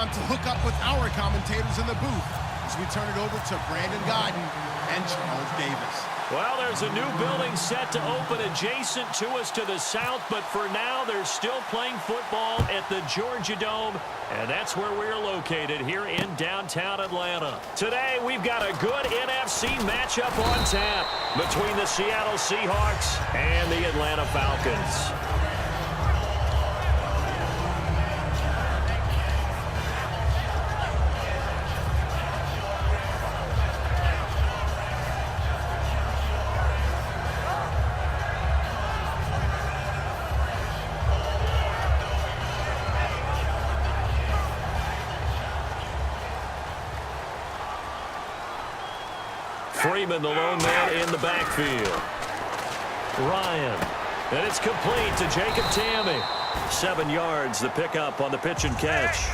time to hook up with our commentators in the booth as we turn it over to Brandon Godden and Charles Davis. Well, there's a new building set to open adjacent to us to the south, but for now, they're still playing football at the Georgia Dome, and that's where we're located here in downtown Atlanta. Today, we've got a good NFC matchup on tap between the Seattle Seahawks and the Atlanta Falcons. Freeman, the lone man in the backfield. Ryan. And it's complete to Jacob Tamme. 7 yards, the pickup on the pitch and catch.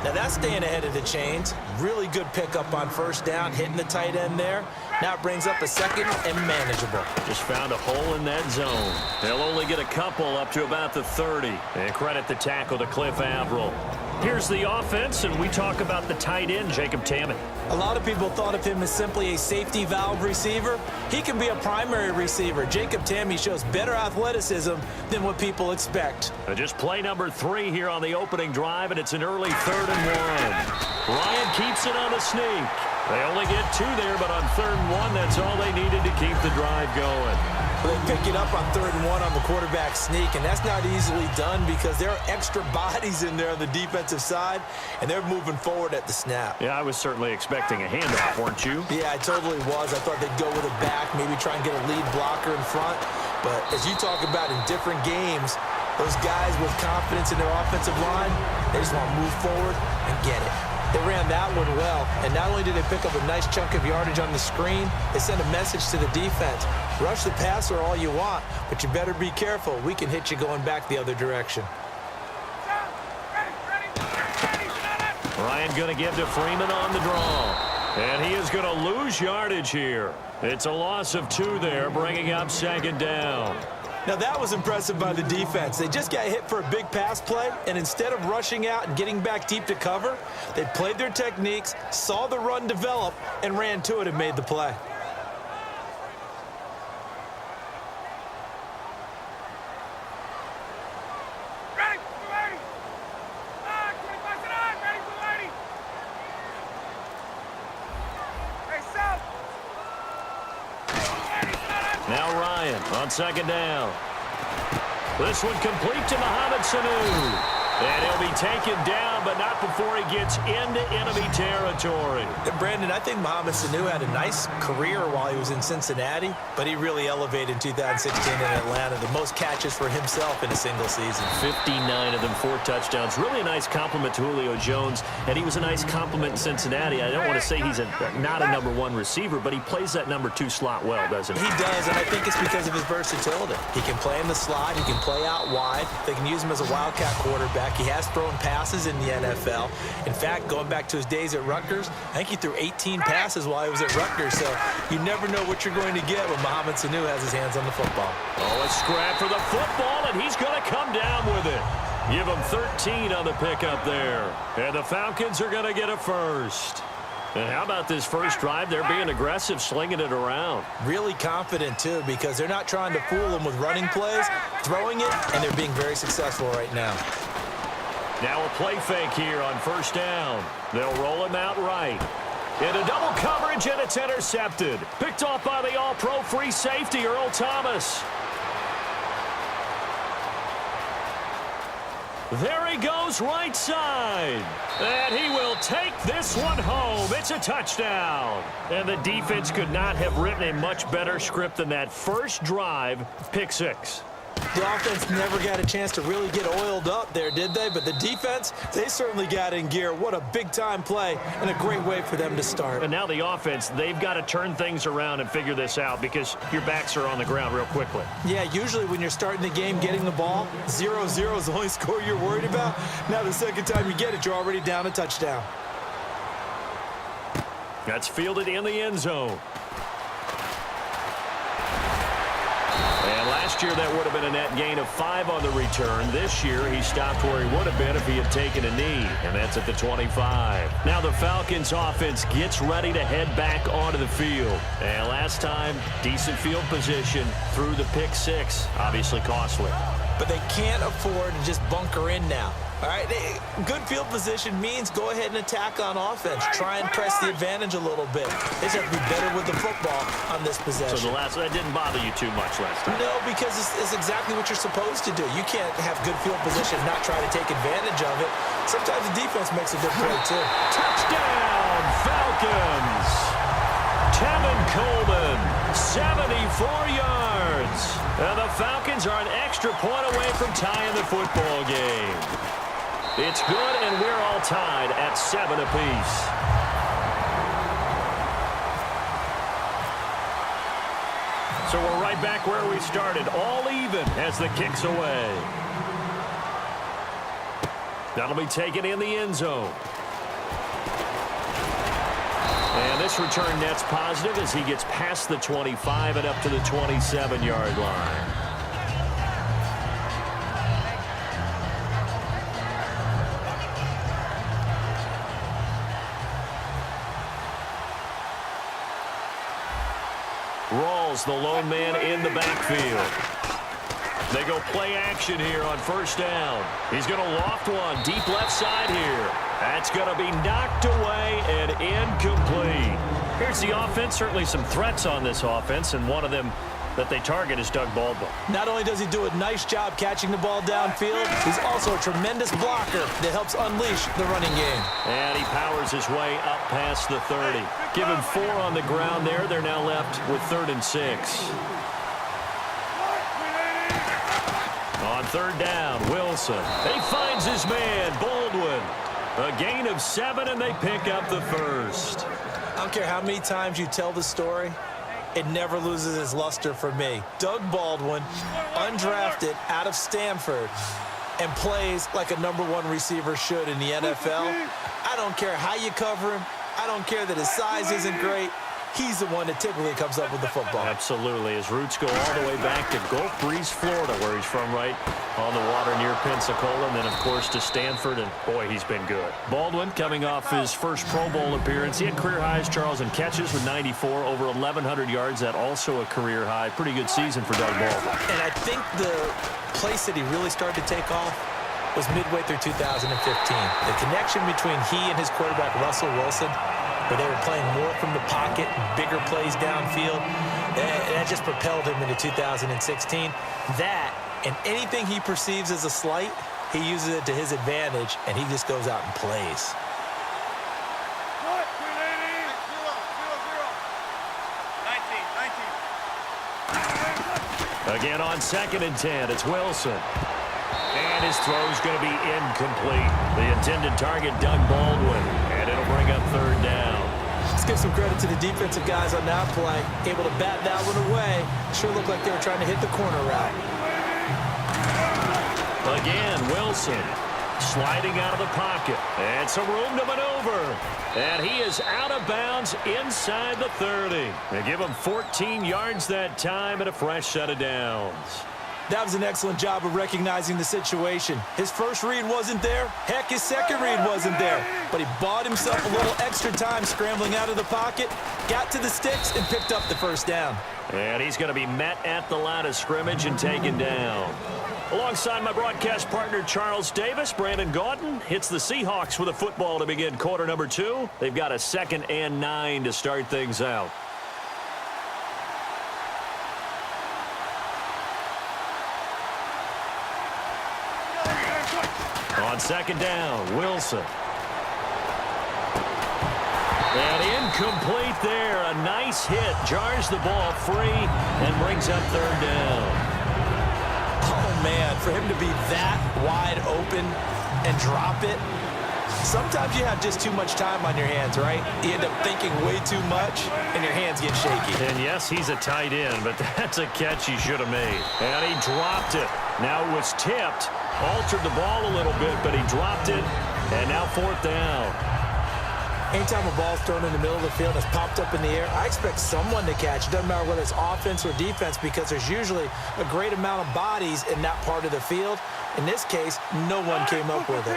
Now that's staying ahead of the chains. Really good pickup on first down, hitting the tight end there. Now it brings up a second and manageable. Just found a hole in that zone. They'll only get a couple up to about the 30. And credit the tackle to Cliff Averill. Here's the offense, and we talk about the tight end, Jacob Tamme. A lot of people thought of him as simply a safety valve receiver. He can be a primary receiver. Jacob Tamme shows better athleticism than what people expect. Just play number 3 here on the opening drive, and it's an early 3rd and 1. Ryan keeps it on the sneak. They only get 2 there, but on 3rd and 1, that's all they needed to keep the drive going. They pick it up on 3rd and 1 on the quarterback sneak, and that's not easily done because there are extra bodies in there on the defensive side, and they're moving forward at the snap. Yeah, I was certainly expecting a handoff, weren't you? Yeah, I totally was. I thought they'd go with a back, maybe try and get a lead blocker in front. But as you talk about in different games, those guys with confidence in their offensive line, they just want to move forward and get it. They ran that one well, and not only did they pick up a nice chunk of yardage on the screen, they sent a message to the defense. Rush the passer all you want, but you better be careful. We can hit you going back the other direction. Ryan going to give to Freeman on the draw. And he is going to lose yardage here. It's a loss of 2 there, bringing up 2nd down. Now that was impressive by the defense. They just got hit for a big pass play, and instead of rushing out and getting back deep to cover, they played their techniques, saw the run develop, and ran to it and made the play. Now Ryan on 2nd down. This one complete to Mohamed Sanu. And he'll be taken down, but not before he gets into enemy territory. And Brandon, I think Mohamed Sanu had a nice career while he was in Cincinnati, but he really elevated in 2016 in Atlanta. The most catches for himself in a single season. 59 of them, 4 touchdowns. Really a nice compliment to Julio Jones, and he was a nice compliment in Cincinnati. I don't want to say he's not a number 1 receiver, but he plays that number 2 slot well, doesn't he? He does, and I think it's because of his versatility. He can play in the slot. He can play out wide. They can use him as a wildcat quarterback. He has thrown passes in the NFL. In fact, going back to his days at Rutgers, I think he threw 18 passes while he was at Rutgers. So you never know what you're going to get when Mohamed Sanu has his hands on the football. Oh, a scrap for the football, and he's going to come down with it. Give him 13 on the pickup there. And the Falcons are going to get a first. And how about this first drive? They're being aggressive, slinging it around. Really confident, too, because they're not trying to fool them with running plays, throwing it, and they're being very successful right now. Now a play fake here on 1st down. They'll roll him out right. Into double coverage, and it's intercepted. Picked off by the all-pro free safety, Earl Thomas. There he goes right side. And he will take this one home. It's a touchdown. And the defense could not have written a much better script than that first drive, pick 6. The offense never got a chance to really get oiled up there, did they? But the defense, they certainly got in gear. What a big-time play and a great way for them to start. And now the offense, they've got to turn things around and figure this out because your backs are on the ground real quickly. Yeah, usually when you're starting the game, getting the ball, 0-0 is the only score you're worried about. Now the second time you get it, you're already down a touchdown. That's fielded in the end zone. And Last year, that would have been a net gain of 5 on the return. This year, he stopped where he would have been if he had taken a knee, and that's at the 25. Now the Falcons offense gets ready to head back onto the field. And last time, decent field position through the pick 6. Obviously costly. But they can't afford to just bunker in now. All right, good field position means go ahead and attack on offense. Try and press the advantage a little bit. They just have to be better with the football on this possession. So that didn't bother you too much last time? No, because it's exactly what you're supposed to do. You can't have good field position and not try to take advantage of it. Sometimes the defense makes a good play, too. Touchdown, Falcons! Tevin Coleman, 74 yards. And the Falcons are an extra point away from tying the football game. It's good, and we're all tied at 7 apiece. So we're right back where we started, all even as the kick's away. That'll be taken in the end zone. And this return net's positive as he gets past the 25 and up to the 27-yard line. Rawls, the lone man in the backfield. They go play action here on first down. He's going to loft one deep left side here. That's going to be knocked away and incomplete. Here's the offense. Certainly some threats on this offense, and one of them that they target is Doug Baldwin. Not only does he do a nice job catching the ball downfield, he's also a tremendous blocker that helps unleash the running game. And he powers his way up past the 30. Give him 4 on the ground there. They're now left with 3rd and 6. On 3rd down, Wilson. He finds his man, Baldwin. A gain of 7, and they pick up the first. I don't care how many times you tell the story, it never loses its luster for me. Doug Baldwin, undrafted out of Stanford, and plays like a #1 receiver should in the NFL. I don't care how you cover him. I don't care that his size isn't great. He's the one that typically comes up with the football. Absolutely. His roots go all the way back to Gulf Breeze, Florida, where he's from, right on the water near Pensacola, and then, of course, to Stanford, and, boy, he's been good. Baldwin coming off his first Pro Bowl appearance. He had career highs, Charles, in catches with 94, over 1,100 yards. That also a career high. Pretty good season for Doug Baldwin. And I think the place that he really started to take off was midway through 2015. The connection between he and his quarterback, Russell Wilson, where they were playing more from the pocket, bigger plays downfield. And that just propelled him into 2016. That, and anything he perceives as a slight, he uses it to his advantage, and he just goes out and plays. Again on 2nd and 10, it's Wilson. And his throw's going to be incomplete. The intended target, Doug Baldwin. And it'll bring up 3rd down. Let's give some credit to the defensive guys on that play. Able to bat that one away. Sure looked like they were trying to hit the corner route. Again, Wilson sliding out of the pocket. And some room to maneuver. And he is out of bounds inside the 30. They give him 14 yards that time and a fresh set of downs. That was an excellent job of recognizing the situation. His first read wasn't there. Heck, his second read wasn't there. But he bought himself a little extra time scrambling out of the pocket, got to the sticks, and picked up the first down. And he's going to be met at the line of scrimmage and taken down. Alongside my broadcast partner, Charles Davis, Brandon Gaudin hits the Seahawks with a football to begin quarter number 2. They've got a 2nd and 9 to start things out. On 2nd down, Wilson. And incomplete there. A nice hit. Jars the ball free and brings up 3rd down. Oh, man, for him to be that wide open and drop it. Sometimes you have just too much time on your hands, right? You end up thinking way too much, and your hands get shaky. And, yes, he's a tight end, but that's a catch he should have made. And he dropped it. Now it was tipped. Altered the ball a little bit, but he dropped it. And now 4th down. Anytime a ball's thrown in the middle of the field and it's popped up in the air, I expect someone to catch. It doesn't matter whether it's offense or defense because there's usually a great amount of bodies in that part of the field. In this case, no one came up with it.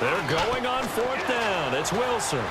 They're going on fourth down. It's Wilson.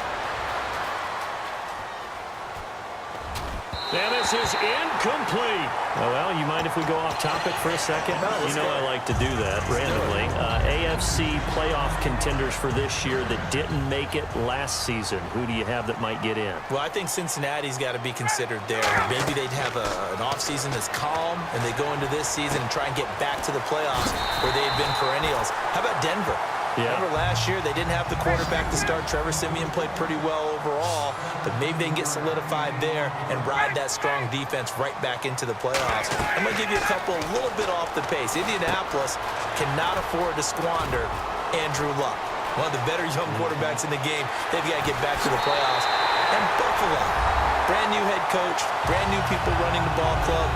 And this is incomplete. Oh, well, you mind if we go off topic for a second? No, you know I like to do that randomly. AFC playoff contenders for this year that didn't make it last season. Who do you have that might get in? Well, I think Cincinnati's got to be considered there. Maybe they'd have an offseason that's calm, and they go into this season and try and get back to the playoffs where they had been perennials. How about Denver? Yeah. Remember last year, they didn't have the quarterback to start. Trevor Siemian played pretty well overall, but maybe they can get solidified there and ride that strong defense right back into the playoffs. I'm going to give you a couple a little bit off the pace. Indianapolis cannot afford to squander Andrew Luck, one of the better young quarterbacks in the game. They've got to get back to the playoffs. And Buffalo, brand new head coach, brand new people running the ball club.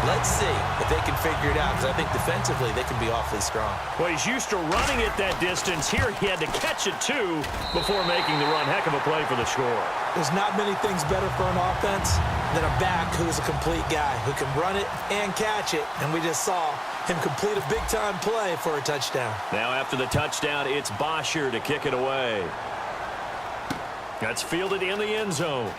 Let's see if they can figure it out, because I think defensively they can be awfully strong. Well, he's used to running it that distance. Here he had to catch it, too, before making the run. Heck of a play for the score. There's not many things better for an offense than a back who's a complete guy, who can run it and catch it. And we just saw him complete a big-time play for a touchdown. Now after the touchdown, it's Bosher to kick it away. That's fielded in the end zone.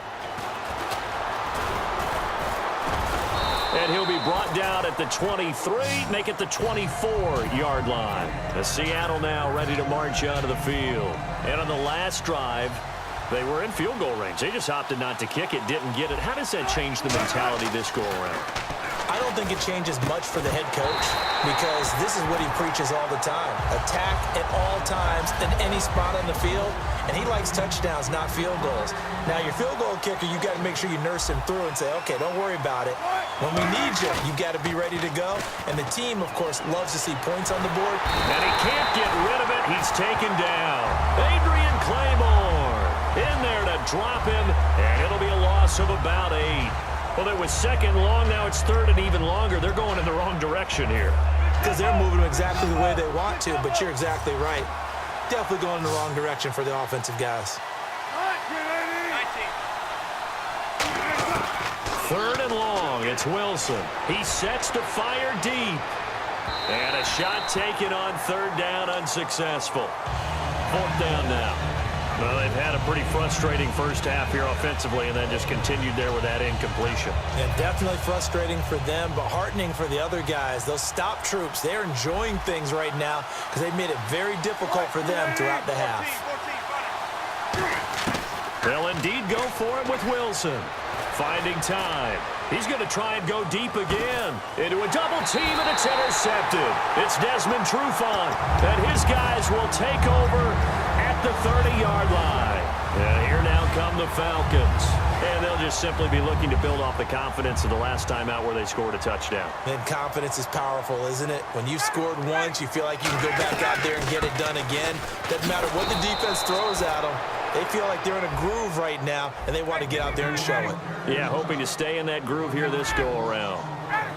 And he'll be brought down at the 23, make it the 24-yard line. As Seattle now ready to march out of the field. And on the last drive, they were in field goal range. They just opted not to kick it, didn't get it. How does that change the mentality this go-around? I don't think it changes much for the head coach because this is what he preaches all the time. Attack at all times in any spot on the field, and he likes touchdowns, not field goals. Now, your field goal kicker, you got to make sure you nurse him through and say, okay, don't worry about it. When we need you, you got to be ready to go. And the team, of course, loves to see points on the board. And he can't get rid of it. He's taken down. Adrian Claymore in there to drop him, and it'll be a loss of about 8. Well, it was second long. Now it's third and even longer. They're going in the wrong direction here. Because they're moving exactly the way they want to, but you're exactly right. Definitely going in the wrong direction for the offensive guys. Third and long. It's Wilson. He sets to fire deep. And a shot taken on third down, unsuccessful. Fourth down now. Well, they've had a pretty frustrating first half here offensively, and then just continued there with that incompletion. And definitely frustrating for them, but heartening for the other guys. Those stop troops, they're enjoying things right now because they've made it very difficult for them throughout the half. They'll indeed go for it with Wilson. Finding time. He's going to try and go deep again. Into a double team, and it's intercepted. It's Desmond Trufant, and his guys will take over at the 30-yard line. And here now come the Falcons. And they'll just simply be looking to build off the confidence of the last time out where they scored a touchdown. And confidence is powerful, isn't it? When you've scored once, you feel like you can go back out there and get it done again. Doesn't matter what the defense throws at them. They feel like they're in a groove right now, and they want to get out there and show it. Yeah, hoping to stay in that groove here this go-around.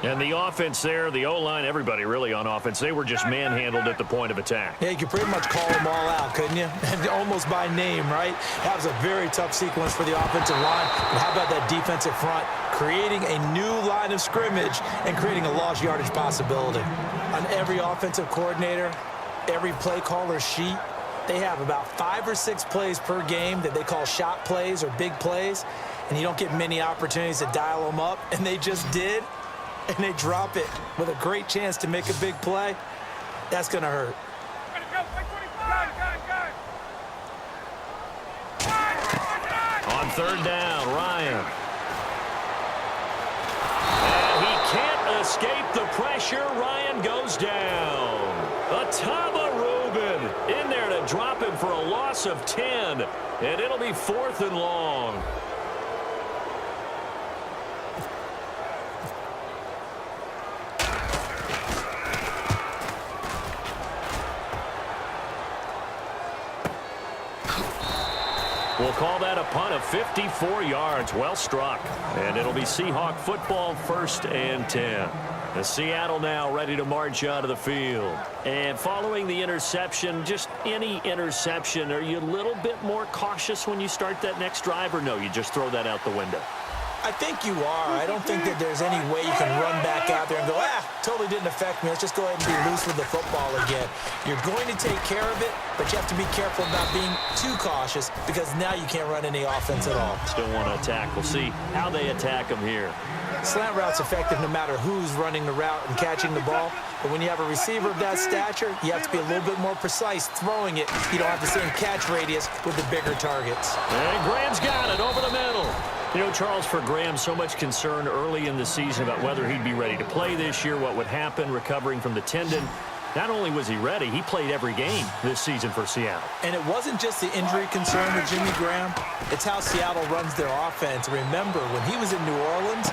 And the offense there, the O-line, everybody really on offense, they were just manhandled at the point of attack. Yeah, you could pretty much call them all out, couldn't you? And almost by name, right? That was a very tough sequence for the offensive line. And how about that defensive front? Creating a new line of scrimmage and creating a lost yardage possibility. On every offensive coordinator, every play caller sheet, they have about 5 or 6 plays per game that they call shot plays or big plays, and you don't get many opportunities to dial them up, and they just did, and they drop it with a great chance to make a big play. That's going to hurt. On third down, Ryan. And he can't escape the pressure. Ryan goes down. Ataba Rubin in there to drop him for a loss of 10. And it'll be 4th and long. We'll call that a punt of 54 yards. Well struck. And it'll be Seahawk football, 1st and 10. The Seattle now ready to march out of the field. And following the interception, just any interception, are you a little bit more cautious when you start that next drive, or no, you just throw that out the window? I think you are. I don't think that there's any way you can run back out there and go, totally didn't affect me. Let's just go ahead and be loose with the football again. You're going to take care of it, but you have to be careful about being too cautious because now you can't run any offense at all. Still want to attack. We'll see how they attack them here. Slant route's effective no matter who's running the route and catching the ball. But when you have a receiver of that stature, you have to be a little bit more precise throwing it. You don't have the same catch radius with the bigger targets. And Graham's got it over the middle. You know, Charles, for Graham, so much concern early in the season about whether he'd be ready to play this year, what would happen recovering from the tendon. Not only was he ready, he played every game this season for Seattle. And it wasn't just the injury concern with Jimmy Graham. It's how Seattle runs their offense. Remember, when he was in New Orleans...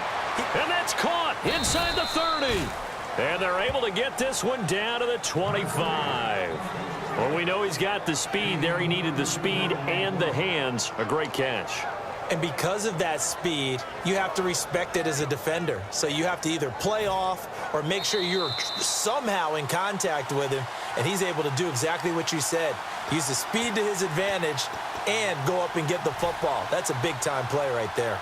And that's caught inside the 30. And they're able to get this one down to the 25. Well, we know he's got the speed there. He needed the speed and the hands. A great catch. And because of that speed, you have to respect it as a defender. So you have to either play off or make sure you're somehow in contact with him. And he's able to do exactly what you said. Use the speed to his advantage and go up and get the football. That's a big-time play right there.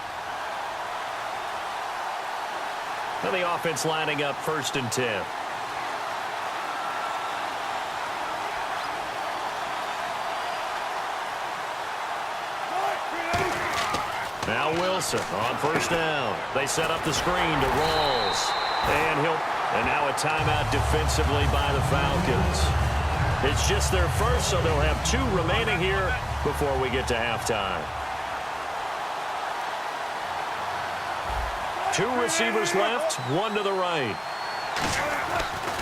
And the offense lining up 1st and 10. Now Wilson on 1st down. They set up the screen to Rawls. And now a timeout defensively by the Falcons. It's just their first, so they'll have 2 remaining here before we get to halftime. 2 receivers left, 1 to the right.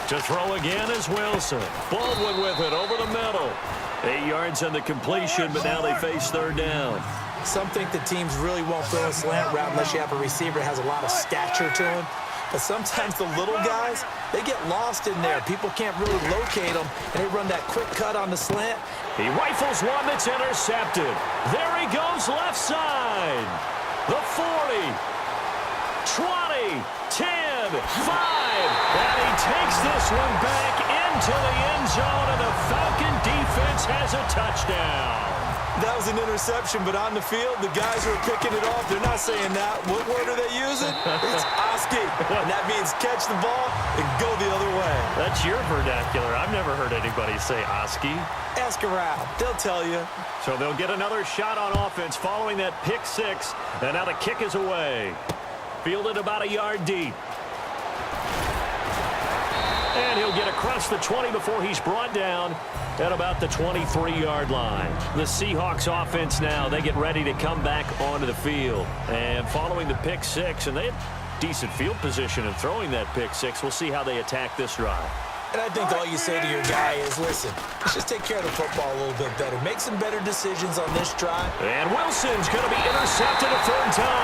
To throw again is Wilson. Baldwin with it over the middle. 8 yards on the completion, but now they face 3rd down. Some think the teams really won't throw a slant route unless you have a receiver that has a lot of stature to him. But sometimes the little guys, they get lost in there. People can't really locate them, and they run that quick cut on the slant. He rifles one that's intercepted. There he goes left side. The 40, 20, 10, 5. And he takes this one back into the end zone, and the Falcon defense has a touchdown. That was an interception, but on the field, the guys who are picking it off, they're not saying that. What word are they using? It's Oski. And that means catch the ball and go the other way. That's your vernacular. I've never heard anybody say Oski. Ask around. They'll tell you. So they'll get another shot on offense following that pick 6. And now the kick is away. Fielded about a yard deep. And he'll get across the 20 before he's brought down at about the 23-yard line. The Seahawks offense now, they get ready to come back onto the field. And following the pick 6, and they have decent field position in throwing that pick 6. We'll see how they attack this drive. And I think all you say to your guy is, listen, let's just take care of the football a little bit better. Make some better decisions on this drive. And Wilson's going to be intercepted a 3rd time.